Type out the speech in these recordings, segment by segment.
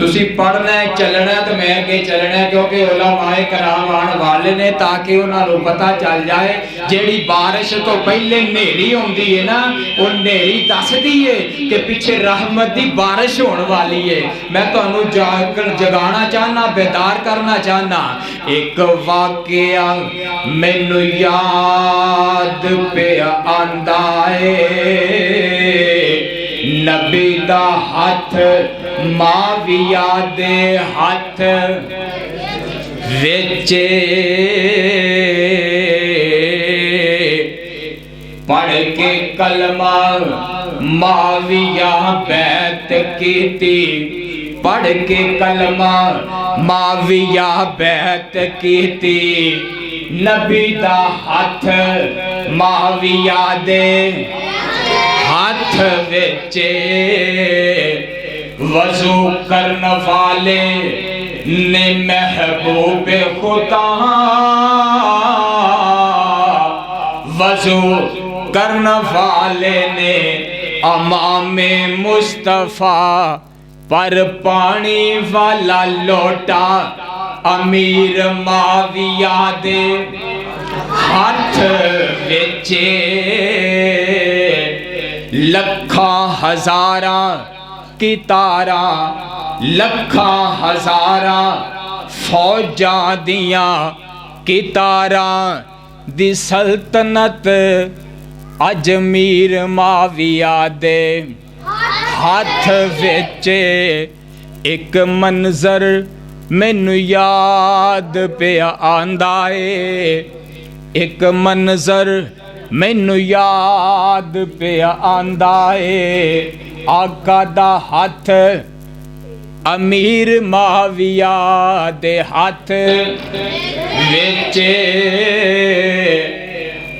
تسی پڑھنا ہے چلنا ہے تو میں اگے چلنا ہے کیونکہ علماء کرام آن والے نے تاکہ انہاں نوں پتہ چل جائے جیڑی بارش تو پہلے نیری ہوندی ہے نا وہ نیری دس دی ہے کہ پیچھے رحمت دی بارش ہون والی ہے میں تانوں جگانا چاہنا بیدار کرنا چاہنا ایک واقعہ مینوں یاد پہ آندا ہے نبی دا ہاتھ معاویہ دے ہاتھ وچ پڑھ کے کلمہ معاویہ بیعت کیتی پڑھ کے کلمہ معاویہ بیعت کیتی نبی دا ہاتھ معاویہ دے ہاتھ وچے وضو کرن والے نے محبوب خدا وضو کرن والے نے امام مصطفیٰ پر پانی والا لوٹا امیر معاویہ دے ہاتھ وچے لکھاں ہزاراں کی تاراں لکھاں ہزاراں فوجاں دیاں کی تاراں دی سلطنت اجمیر معاویہ دے ہاتھ وچ ایک منظر مینوں یاد پہ آندا ہے ایک منظر مینوں یاد پہ آندا ہے آقا دا ہاتھ امیر معاویہ دے ہاتھ وچ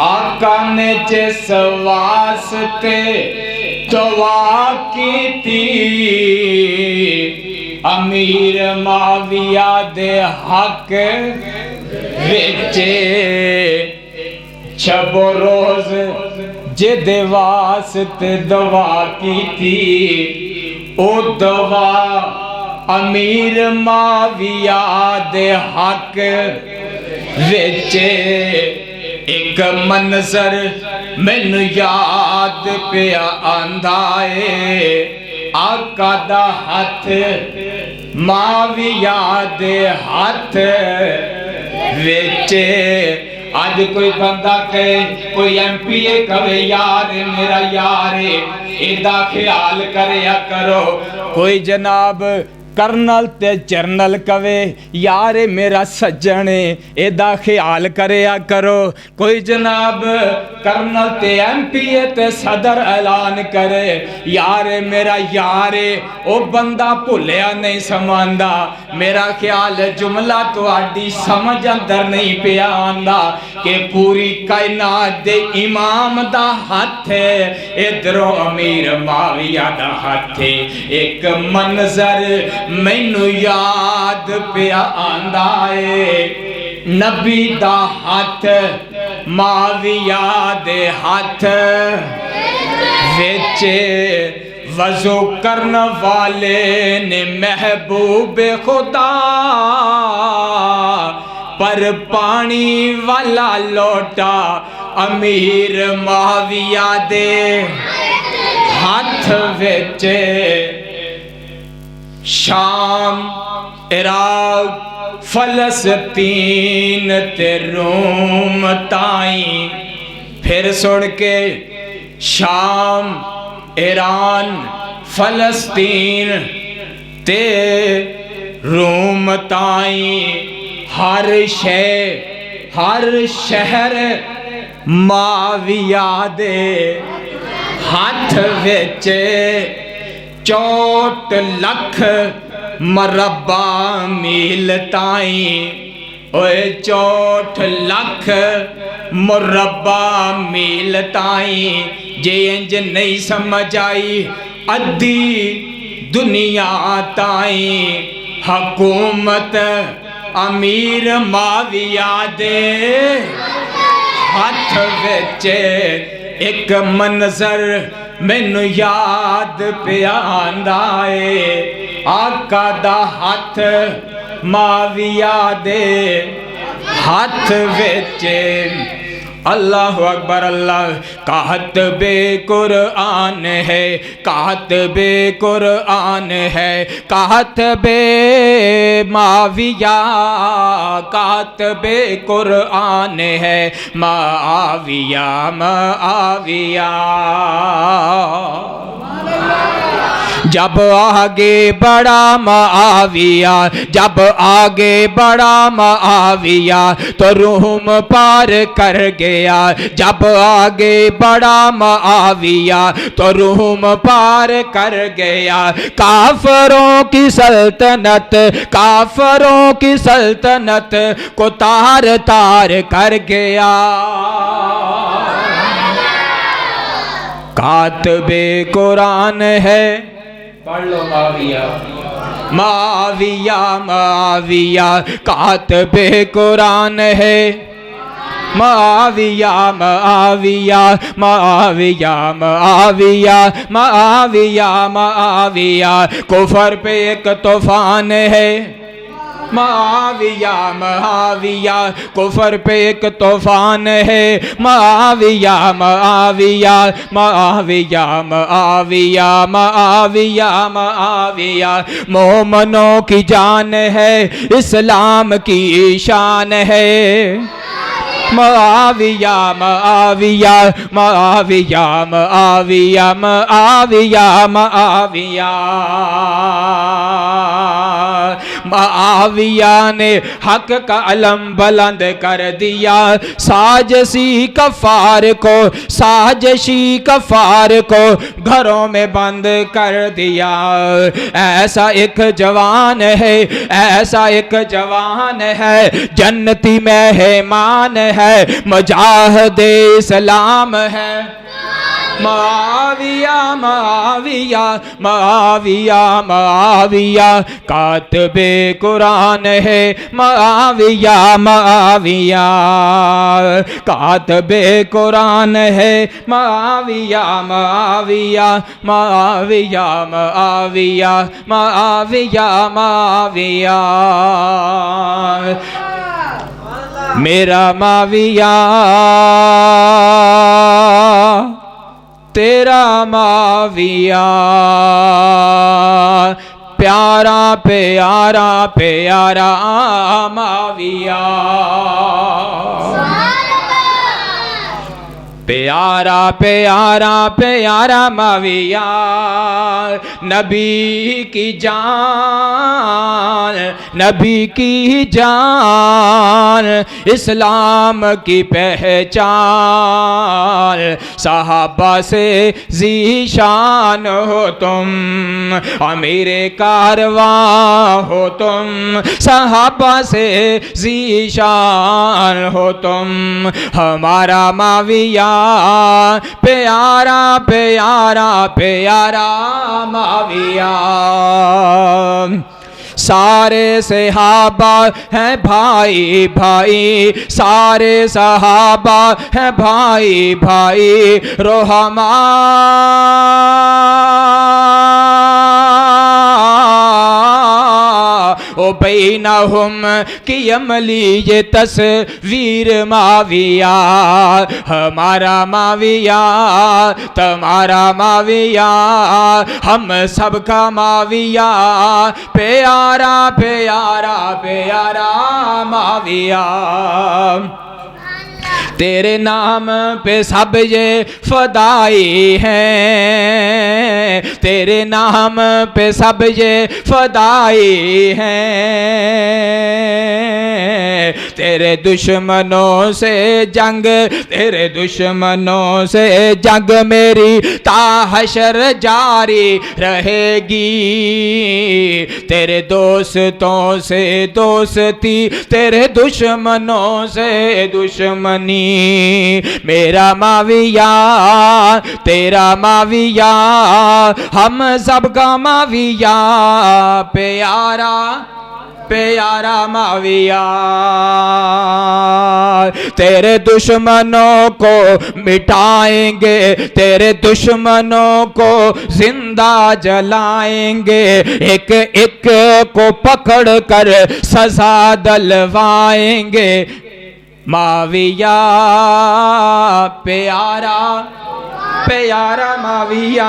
آقا نے جس واسطے دعا کی تھی امیر معاویہ دے حق وچ شب و روز جد واسطے دعا کی تھی او دعا امیر معاویہ دے حق وچ ایک منظر مینوں یاد پہ آندا ہے آقا دا ہاتھ معاویہ دے ہاتھ وچ آج کوئی بندہ کہے کوئی ایم پی اے کہے یار میرا یار ایدہ خیال کریا کرو کوئی جناب کرنل تے جرنل کہے یار میرا سجنے ایدہ خیال کریا کرو کوئی جناب کرنل تے ایم پی اے تے صدر اعلان کرے یار میرا یار او بندہ بھولیا نہیں سماندا میرا خیال جملہ تو آڈی سمجھ اندر نہیں پیا آندا کہ پوری کائنات دے امام دا ہاتھ ہے ادھروں امیر معاویہ دا ہاتھ ہے ایک منظر مینوں یاد پیا آندا ہے نبی دا ہاتھ معاویہ دے ہاتھ وچ وضو کرن والے نے محبوب خدا پر پانی والا لوٹا امیر معاویہ دے ہاتھ وچ شام عراق فلسطین تے روم تائیں پھر سڑ کے شام ایران فلسطین تے روم تائیں ہر شہر معاویہ دے ہاتھ وچ 64 لکھ مربع میل تائیں اوے 64 لکھ مربع میل تائیں جے انج نہیں سمجھ آئی ادھی دنیا تائیں حکومت امیر معاویہ دے ہاتھ وچ ایک منظر مینوں یاد پیا آندا ہے آقا دا ہاتھ معاویہ دے ہاتھ وچ اللہ اکبر اللہ کاتب قرآن ہے کاتب قرآن ہے کاتب معاویہ کاتب قرآن ہے معاویہ معاویہ جب آگے بڑھا معاویہ جب آگے بڑھا معاویہ تو روم پار کر گیا جب آگے بڑھا معاویہ تو روم پار کر گیا کافروں کی سلطنت کافروں کی سلطنت کو تار تار کر گیا کاتب قرآن ہے پڑھ لو معاویہ معاویہ معاویہ کاتب قرآن ہے معاویہ معاویہ معاویہ معاویہ معاویہ معاویہ کفر پہ ایک طوفان ہے معاویہ معاویہ کفر پہ ایک طوفان ہے معاویہ معاویہ معاویہ معاویہ معاویہ معاویہ مومنوں کی جان ہے اسلام کی شان ہے معاویہ معاویہ معاویہ معاویہ معاویہ معاویہ معاویہ نے حق کا علم بلند کر دیا سازشی کفار کو سازشی کفار کو گھروں میں بند کر دیا ایسا ایک جوان ہے ایسا ایک جوان ہے جنتی مہمان ہے مجاہد اسلام ہے معاویہ معاویہ معاویہ معاویہ کاتب قرآن ہے معاویہ معاویہ کاتب قرآن ہے معاویہ معاویہ معاویہ معاویہ معاویہ معاویہ میرا معاویہ تیرا معاویہ پیارا پیارا پیارا معاویہ پیارا پیارا پیارا معاویہ نبی کی جان نبی کی جان اسلام کی پہچان صحابہ سے ذیشان ہو تم امیر کارواں ہو تم صحابہ سے ذیشان ہو تم ہمارا معاویہ پیارا پیارا پیارا معاویہ سارے صحابہ ہیں بھائی بھائی سارے صحابہ ہیں بھائی بھائی رحماء او بینہم کی عملی یہ تصویر معاویہ ہمارا معاویہ تمہارا معاویہ ہم سب کا معاویہ پیارا پیارا پیارا معاویہ تیرے نام پہ سب یہ فدائی ہیں تیرے نام پہ سب یہ فدائی ہیں تیرے دشمنوں سے جنگ تیرے دشمنوں سے جنگ میری تا حشر جاری رہے گی تیرے دوستوں سے دوستی تیرے دشمنوں سے دشمنی میرا معاویہ تیرا معاویہ ہم سب کا معاویہ پیارا پیارا معاویہ تیرے دشمنوں کو مٹائیں گے تیرے دشمنوں کو زندہ جلائیں گے ایک ایک کو پکڑ کر سزا دلوائیں گے معاویہ پیارا پیارا معاویہ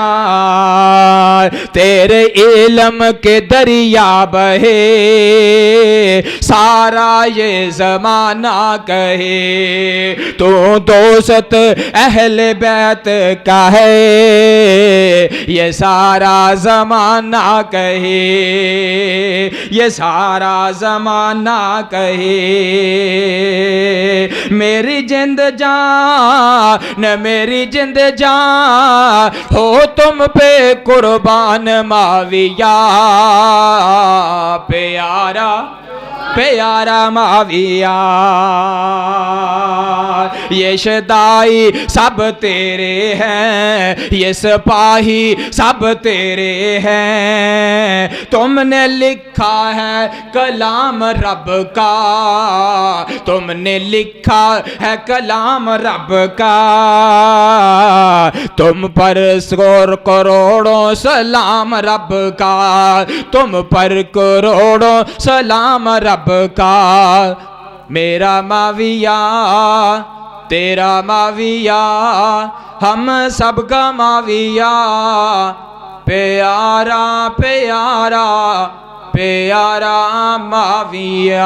تیرے علم کے دریا بہے سارا یہ زمانہ کہے تو دوست اہل بیت کا ہے یہ سارا زمانہ کہے یہ سارا زمانہ کہے میری جند جان میری جند جان ہو تم پہ قربان معاویہ پیارا پیارا معاویہ یہ شدائی سب تیرے ہیں یہ سپاہی سب تیرے ہیں تم نے لکھا ہے کلام رب کا تم نے لکھا ہے کلام رب کا تم پر کروڑوں سلام رب کا تم پر کروڑوں سلام رب کا میرا معاویہ تیرا معاویہ ہم سب کا معاویہ پیارا پیارا پیارا معاویہ